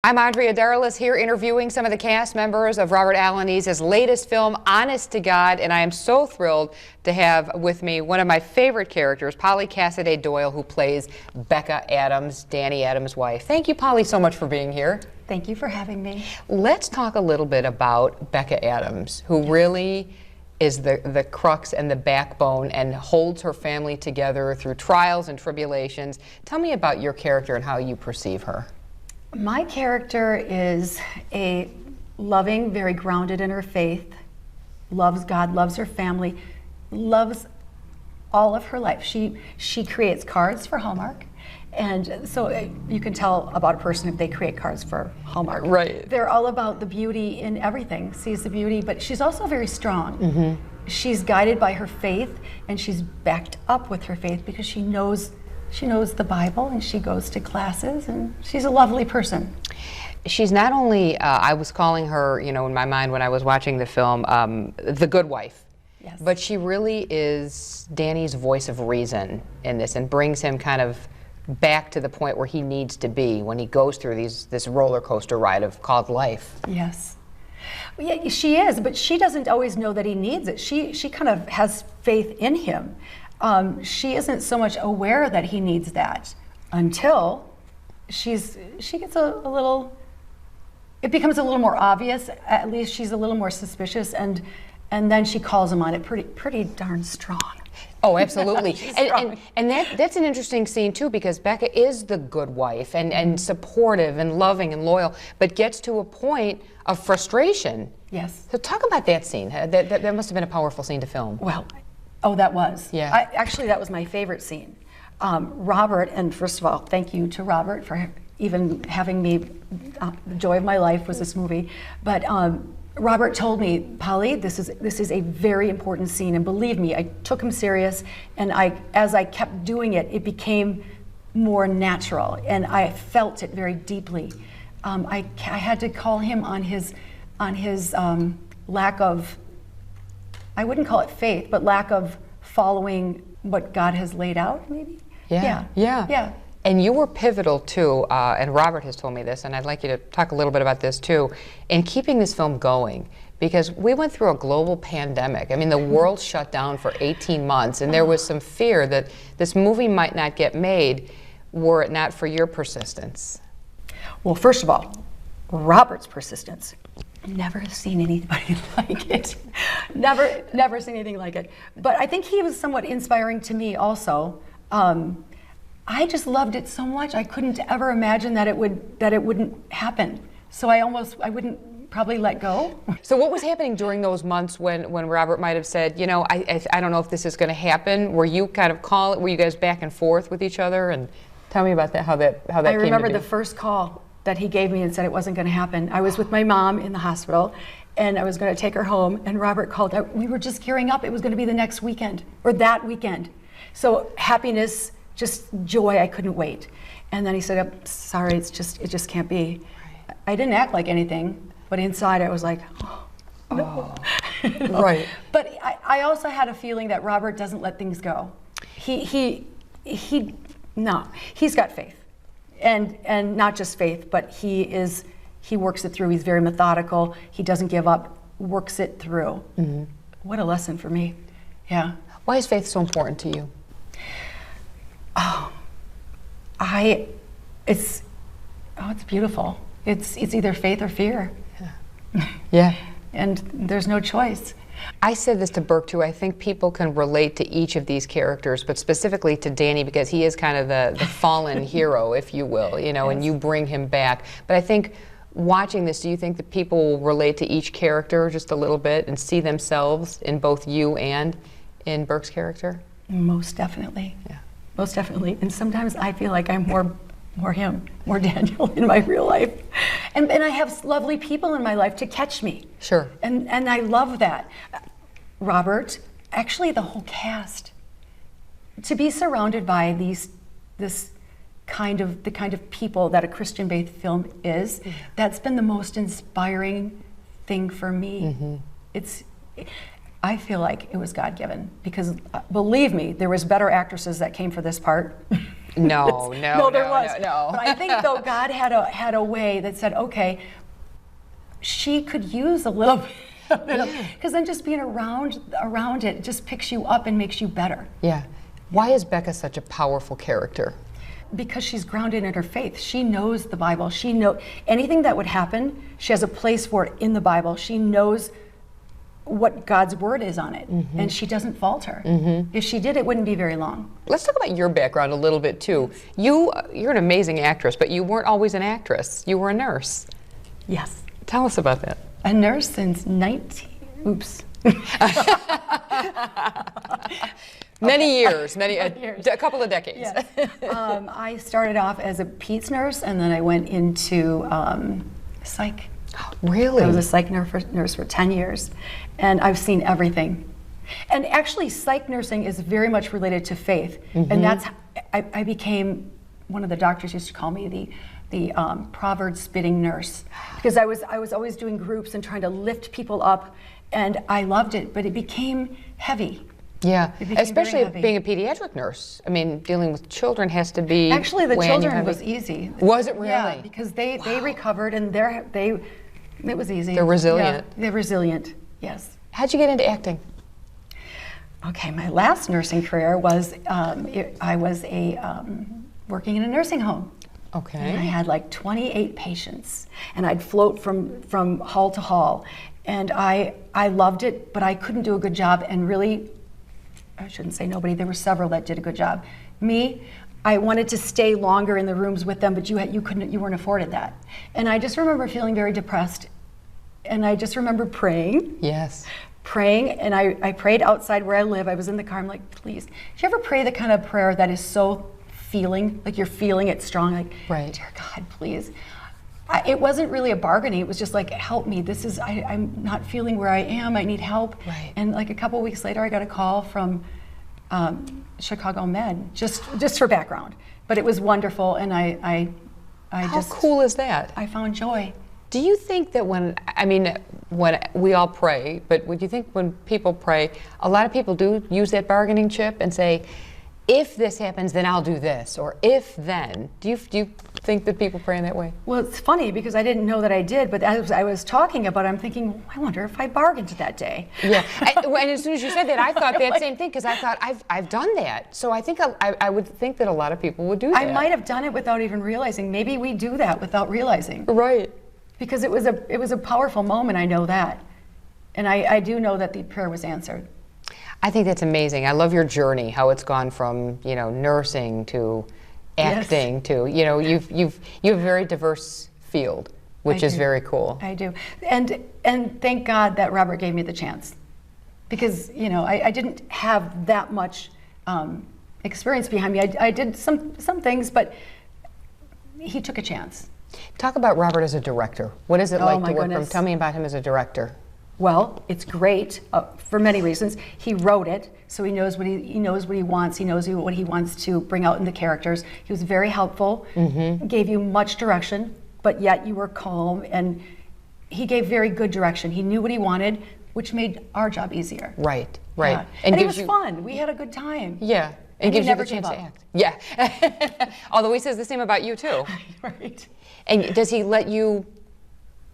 I'm Andrea Darlas here interviewing some of the cast members of Robert Alanis's latest film, Honest to God, and I am so thrilled to have with me one of my favorite characters, Cassiday Doyle, who plays Becca Adams, Danny Adams' wife. Thank you, Polly, so much for being here. Thank you for having me. Let's talk a little bit about Becca Adams, who really is the crux and the backbone and holds her family together through trials and tribulations. Tell me about your character and how you perceive her. My character is a loving, very grounded in her faith, loves God, loves her family, loves all of her life. She creates cards for Hallmark, and so you can tell about a person if they create cards for Hallmark. Right. They're all about the beauty in everything, sees the beauty, but she's also very strong. Mm-hmm. She's guided by her faith, and she's backed up with her faith because she knows the Bible, and she goes to classes, and she's a lovely person. She's not only, I was calling her, in my mind when I was watching the film, the good wife. Yes. But she really is Danny's voice of reason in this and brings him kind of back to the point where he needs to be when he goes through this roller coaster ride called life. Yes. Yeah, she is, but she doesn't always know that he needs it. She kind of has faith in him. She isn't so much aware that he needs that until she gets a little, it becomes a little more obvious. At least she's a little more suspicious, and then she calls him on it pretty darn strong. Oh, absolutely. and that's an interesting scene too, because Becca is the good wife and supportive and loving and loyal, but gets to a point of frustration. Yes. So talk about that scene. That must have been a powerful scene to film. Well, oh, that was. Yeah. Actually, that was my favorite scene. Robert, and first of all, thank you to Robert for even having me, the joy of my life was this movie. But Robert told me, Polly, this is a very important scene, and believe me, I took him serious, and as I kept doing it, it became more natural, and I felt it very deeply. I had to call him on his lack of, I wouldn't call it faith, but lack of following what God has laid out, maybe? Yeah. And you were pivotal too, and Robert has told me this, and I'd like you to talk a little bit about this too, in keeping this film going, because we went through a global pandemic. I mean, the world shut down for 18 months, and there was some fear that this movie might not get made were it not for your persistence. Well, first of all, Robert's persistence. Never seen anybody like it. Never seen anything like it. But I think he was somewhat inspiring to me also. I just loved it so much. I couldn't ever imagine that it wouldn't happen. So I wouldn't probably let go. So what was happening during those months when Robert might have said, I don't know if this is going to happen? Were you kind of were you guys back and forth with each other? And tell me about that. How that came to be. I remember the first call that he gave me and said it wasn't going to happen. I was with my mom in the hospital, and I was going to take her home, and Robert called. We were just gearing up. It was going to be the next weekend, or that weekend. So happiness, just joy, I couldn't wait. And then he said, I'm sorry, it just can't be. Right. I didn't act like anything, but inside I was like, oh, no. Right. But I also had a feeling that Robert doesn't let things go. He's got faith. And not just faith, but he works it through. He's very methodical. He doesn't give up, works it through. Mm-hmm. What a lesson for me. Yeah. Why is faith so important to you? It's beautiful. It's either faith or fear. Yeah. And there's no choice. I said this to Burke too. I think people can relate to each of these characters, but specifically to Danny because he is kind of the fallen hero, if you will, Yes. And you bring him back. But I think watching this, do you think that people will relate to each character just a little bit and see themselves in both you and in Burke's character? Most definitely. Yeah. Most definitely. And sometimes I feel like I'm more him, more Daniel in my real life. And I have lovely people in my life to catch me. Sure. And I love that. Robert, actually the whole cast, to be surrounded by the kind of people that a Christian-based film is, that's been the most inspiring thing for me. Mm-hmm. I feel like it was God-given because, believe me, there was better actresses that came for this part No, there was. No. But I think though God had a way that said, okay, she could use a little bit, because then just being around it just picks you up and makes you better. Yeah. Why is Becca such a powerful character? Because she's grounded in her faith. She knows the Bible. She knows anything that would happen. She has a place for it in the Bible. She knows what God's word is on it, and she doesn't falter. If she did, it wouldn't be very long. Let's talk about your background a little bit too. You're an amazing actress, but you weren't always an actress. You were a nurse. Yes. Tell us about that. A nurse since Many years, a couple of decades. Yes. I started off as a peds nurse, and then I went into psych. Really? I was a psych nurse for 10 years, and I've seen everything. And actually, psych nursing is very much related to faith, and that's I became, one of the doctors used to call me the proverb spitting nurse, because I was always doing groups and trying to lift people up, and I loved it, but it became heavy. Yeah, especially being a pediatric nurse. I mean, dealing with children has to be. Actually, the children was easy. Was it really? Yeah, because they recovered, and it was easy. They're resilient. Yeah, they're resilient. Yes. How'd you get into acting? Okay, my last nursing career was I was working in a nursing home. Okay. And I had like 28 patients, and I'd float from hall to hall, and I loved it, but I couldn't do a good job, and really, I shouldn't say nobody, there were several that did a good job. Me, I wanted to stay longer in the rooms with them, but you weren't afforded that. And I just remember feeling very depressed, and I just remember praying. Yes. Praying, and I prayed outside where I live. I was in the car, I'm like, please. Do you ever pray the kind of prayer that is so feeling, like you're feeling it strong, like, right. Dear God, please. It wasn't really a bargaining, it was just like, help me, I'm not feeling where I am, I need help. Right. And like a couple weeks later, I got a call from Chicago Med, just for background. But it was wonderful, and How cool is that? I found joy. Do you think that when we all pray, but would you think when people pray, a lot of people do use that bargaining chip and say, if this happens, then I'll do this, or if then. Do you think that people pray in that way? Well, it's funny because I didn't know that I did, but as I was talking about it, I'm thinking, I wonder if I bargained that day. Yeah, and as soon as you said that, I thought that same thing, because I thought, I've done that. So I think I would think that a lot of people would do that. I might have done it without even realizing. Maybe we do that without realizing. Right. Because it was a powerful moment, I know that. And I do know that the prayer was answered. I think that's amazing. I love your journey, how it's gone from, nursing to acting to, you have a very diverse field, which is very cool. I do. And thank God that Robert gave me the chance. Because, I didn't have that much experience behind me. I did some things, but he took a chance. Talk about Robert as a director. What is it like to work with him? Tell me about him as a director. Well, it's great for many reasons. He wrote it, so he knows what he wants. He knows what he wants to bring out in the characters. He was very helpful. Gave you much direction, but yet you were calm, and he gave very good direction. He knew what he wanted, which made our job easier. Right. Yeah. And it was fun. We had a good time. Yeah. And gives you the chance to act. Yeah. Although he says the same about you too. Right. And does he let you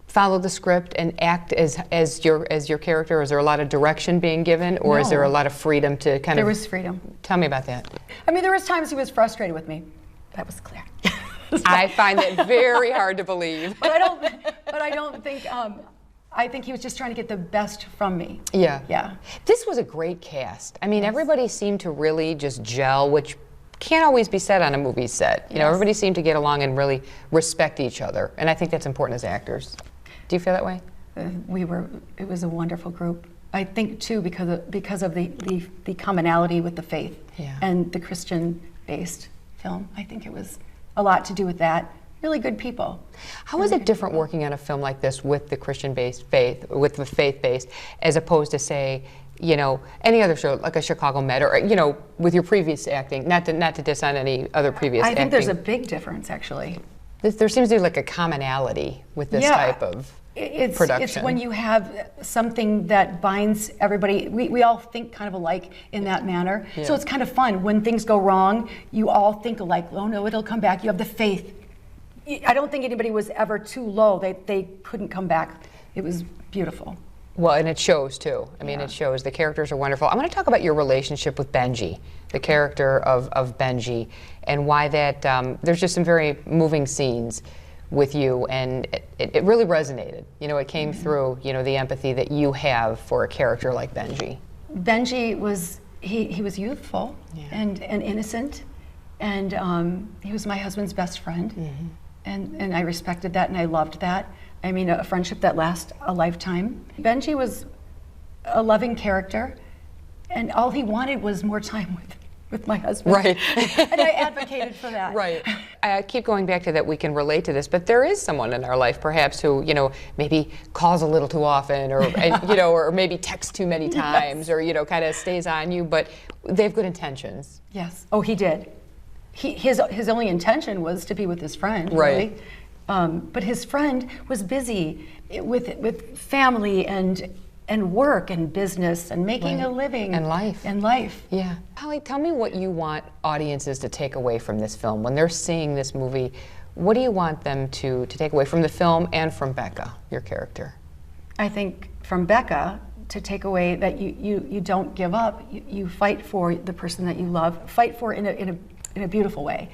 follow the script and act as your character? Is there a lot of direction being given, or is there a lot of freedom to kind of? There was freedom. Tell me about that. I mean, there was times he was frustrated with me. That was clear. I find that very hard to believe. But I don't think. I think he was just trying to get the best from me. Yeah. Yeah. This was a great cast. I mean, everybody seemed to really just gel, which can't always be said on a movie set. Everybody seemed to get along and really respect each other, and I think that's important as actors. Do you feel that way? It was a wonderful group. I think too because of the commonality with the faith and the Christian-based film. I think it was a lot to do with that. Really good people. How is it different working on a film like this with the Christian-based faith, with the faith-based, as opposed to say, any other show like a Chicago Med, or with your previous acting? Not to diss on any other previous acting. I think there's a big difference, actually. There seems to be like a commonality with this type of. production. It's when you have something that binds everybody. We all think kind of alike in that manner. Yeah. So it's kind of fun. When things go wrong, you all think alike. Oh no, it'll come back. You have the faith. I don't think anybody was ever too low. They couldn't come back. It was beautiful. Well, and it shows too. I mean, it shows. The characters are wonderful. I want to talk about your relationship with Benji, the character of Benji, and why that, there's just some very moving scenes with you, and it really resonated. You know, it came through, you know, the empathy that you have for a character like Benji. Benji was, he was youthful and innocent, and he was my husband's best friend, and I respected that and I loved that. I mean, a friendship that lasts a lifetime. Benji was a loving character, and all he wanted was more time with my husband. Right. And I advocated for that. Right. I keep going back to that. We can relate to this, but there is someone in our life perhaps who, you know, maybe calls a little too often, or you know, or maybe texts too many times, or, you know, kind of stays on you, but they have good intentions. Yes. Oh, he did. His only intention was to be with his friend. Right. Really. But his friend was busy with family and work and business and making a living. And life. And life. Yeah. Holly, tell me what you want audiences to take away from this film. When they're seeing this movie, what do you want them to take away from the film and from Becca, your character? I think from Becca, to take away that you don't give up. You fight for the person that you love. Fight for in a beautiful way.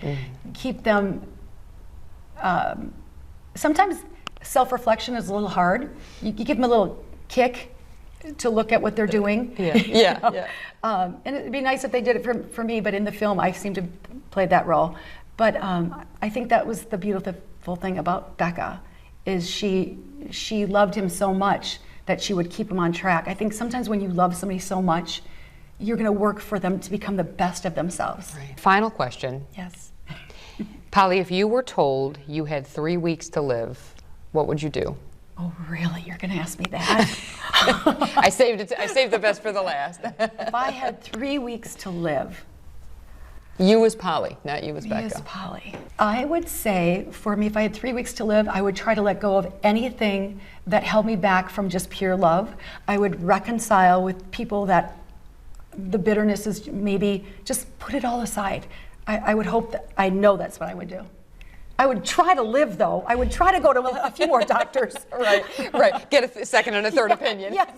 Keep them. Sometimes self-reflection is a little hard. You give them a little kick to look at what they're doing. Yeah. And it'd be nice if they did it for me, but in the film I seem to play that role. But I think that was the beautiful thing about Becca, is she loved him so much that she would keep him on track. I think sometimes when you love somebody so much, you're going to work for them to become the best of themselves. Right. Final question. Yes. Polly, if you were told you had 3 weeks to live, what would you do? Oh, really? You're going to ask me that? I saved the best for the last. If I had 3 weeks to live. You as Polly, not you as Becca. Me as Polly. I would say, for me, if I had 3 weeks to live, I would try to let go of anything that held me back from just pure love. I would reconcile with people that the bitterness is, maybe just put it all aside. I would hope that, I know that's what I would do. I would try to live, though. I would try to go to a few more doctors. Right. Get a second and a third opinion. Yes.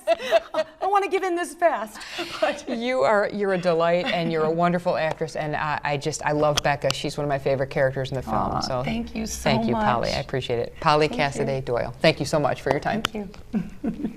I want to give in this fast. But you're a delight, and you're a wonderful actress, and I love Becca. She's one of my favorite characters in the film. Aw, so thank you so much. Thank you, Polly. I appreciate it. Polly Cassiday Doyle. Thank you so much for your time. Thank you.